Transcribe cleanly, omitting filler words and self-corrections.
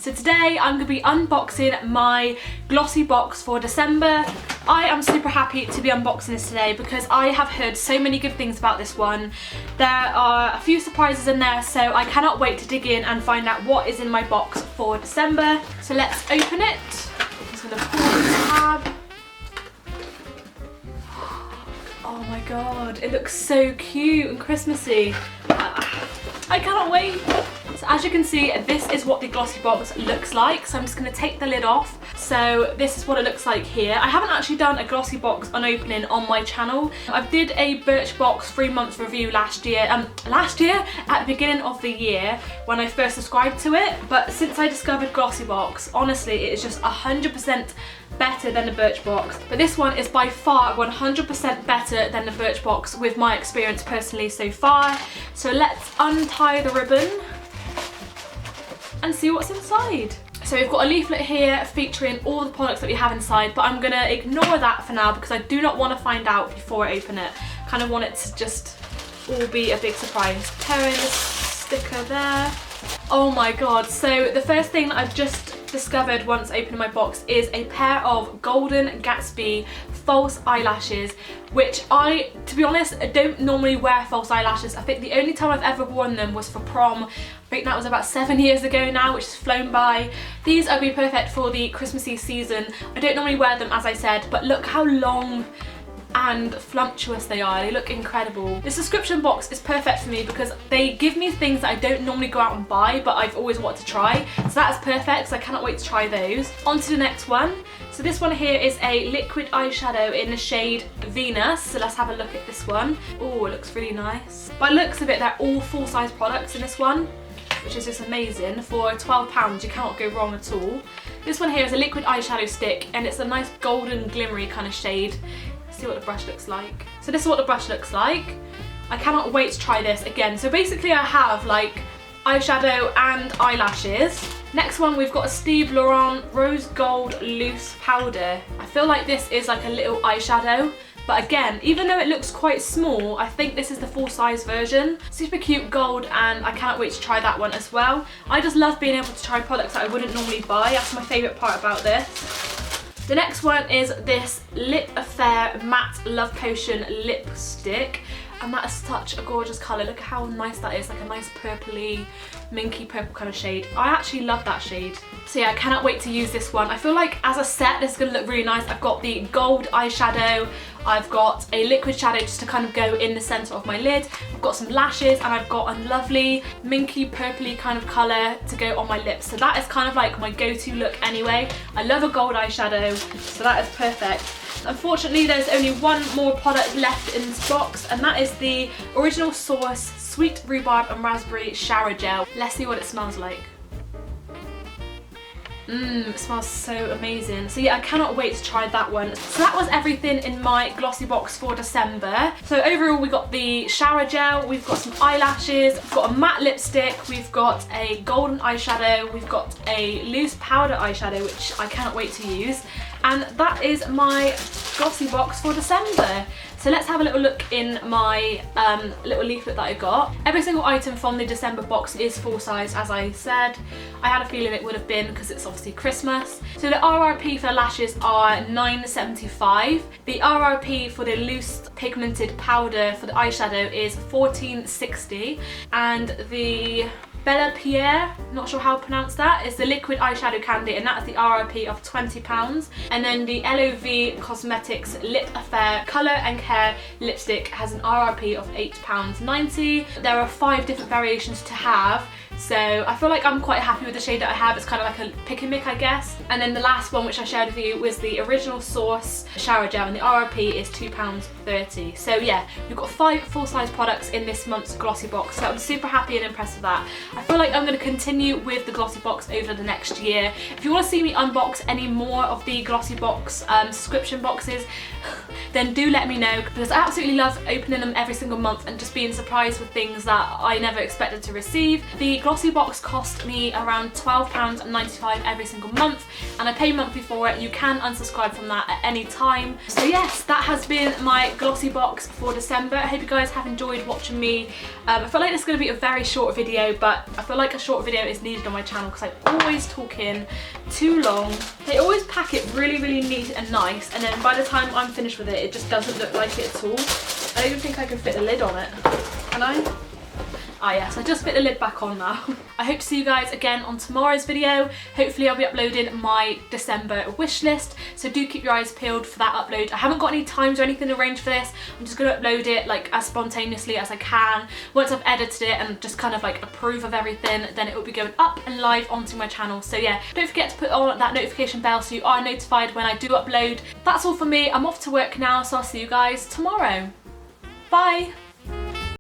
So today I'm going to be unboxing my GlossyBox for December. I am super happy to be unboxing this today because I have heard so many good things about this one. There are a few surprises in there, so I cannot wait to dig in and find out what is in my box for December. So let's open it. I'm just going to pull the tab. Oh my god, it looks so cute and Christmassy. I cannot wait. So as you can see, this is what the GlossyBox looks like. So I'm just going to take the lid off. So this is what it looks like here. I haven't actually done a GlossyBox unopening on my channel. I did a Birchbox 3-month review last year at the beginning of the year when I first subscribed to it. But since I discovered GlossyBox, honestly, it is just 100% better than the Birchbox. But this one is by far 100% better than the Birchbox with my experience personally so far. So let's untie the ribbon and see what's inside. So we've got a leaflet here featuring all the products that we have inside, but I'm gonna ignore that for now because I do not want to find out before I open it. Kind of want it to just all be a big surprise. Tearing the sticker there. Oh my god, so the first thing that I've just discovered once opening my box is a pair of Golden Gatsby false eyelashes, which to be honest, I don't normally wear false eyelashes. I think the only time I've ever worn them was for prom. I think that was about 7 years ago now, which has flown by. These are going to be perfect for the Christmassy season. I don't normally wear them, as I said, but look how long and flumptuous they are. They look incredible. The subscription box is perfect for me because they give me things that I don't normally go out and buy, but I've always wanted to try. So that's perfect, so I cannot wait to try those. On to the next one. So this one here is a liquid eyeshadow in the shade Venus. So let's have a look at this one. Oh, it looks really nice. By the looks of it, they're all full-size products in this one, which is just amazing. For £12, you cannot go wrong at all. This one here is a liquid eyeshadow stick, and it's a nice golden glimmery kind of shade. See what the brush looks like. So this is what the brush looks like. I cannot wait to try this again. So basically I have like eyeshadow and eyelashes. Next one, we've got a Steve Laurent Rose Gold Loose Powder. I feel like this is like a little eyeshadow, but again, even though it looks quite small, I think this is the full-size version. Super cute gold, and I cannot wait to try that one as well. I just love being able to try products that I wouldn't normally buy. That's my favourite part about this. The next one is this Lip Affair Matte Love Potion lipstick, and that is such a gorgeous colour. Look at how nice that is, like a nice purpley, minky purple kind of shade. I actually love that shade. So yeah, I cannot wait to use this one. I feel like as a set this is going to look really nice. I've got the gold eyeshadow, I've got a liquid shadow just to kind of go in the centre of my lid, I've got some lashes, and I've got a lovely minky purpley kind of colour to go on my lips. So that is kind of like my go-to look anyway. I love a gold eyeshadow, so that is perfect. Unfortunately, there's only one more product left in this box, and that is the Original Source Sweet Rhubarb and Raspberry Shower Gel. Let's see what it smells like. It smells so amazing. So yeah, I cannot wait to try that one. So that was everything in my GlossyBox for December. So overall, we got the shower gel, we've got some eyelashes, we've got a matte lipstick, we've got a golden eyeshadow, we've got a loose powder eyeshadow, which I cannot wait to use. And that is my GlossyBox for December. So let's have a little look in my little leaflet that I got. Every single item from the December box is full size, as I said. I had a feeling it would have been because it's obviously Christmas. So the RRP for the lashes are £9.75. The RRP for the loose pigmented powder for the eyeshadow is £14.60. And the Bella Pierre, not sure how to pronounce that, is the liquid eyeshadow candy, and that's the RRP of £20. And then the LOV Cosmetics Lip Affair Colour and Care lipstick has an RRP of £8.90. There are 5 different variations to have, so I feel like I'm quite happy with the shade that I have. It's kind of like a pick and mix, I guess. And then the last one, which I shared with you, was the Original Source shower gel, and the RRP is £2.30. So yeah, we've got 5 full-size products in this month's GlossyBox, so I'm super happy and impressed with that. I feel like I'm going to continue with the GlossyBox over the next year. If you want to see me unbox any more of the GlossyBox subscription boxes, then do let me know, because I absolutely love opening them every single month and just being surprised with things that I never expected to receive. The GlossyBox cost me around £12.95 every single month, and I pay monthly for it. You can unsubscribe from that at any time. So yes, that has been my GlossyBox for December. I hope you guys have enjoyed watching me. I feel like this is going to be a very short video, but I feel like a short video is needed on my channel because I'm always talking too long. They always pack it really, really neat and nice, and then by the time I'm finished with it, it just doesn't look like it at all. I don't even think I can fit the lid on it. Can I? Ah yes, I just fit the lid back on now. I hope to see you guys again on tomorrow's video. Hopefully I'll be uploading my December wish list, so do keep your eyes peeled for that upload. I haven't got any times or anything arranged for this. I'm just going to upload it like as spontaneously as I can. Once I've edited it and just kind of like approve of everything, then it will be going up and live onto my channel. So yeah, don't forget to put on that notification bell so you are notified when I do upload. That's all for me. I'm off to work now, so I'll see you guys tomorrow. Bye!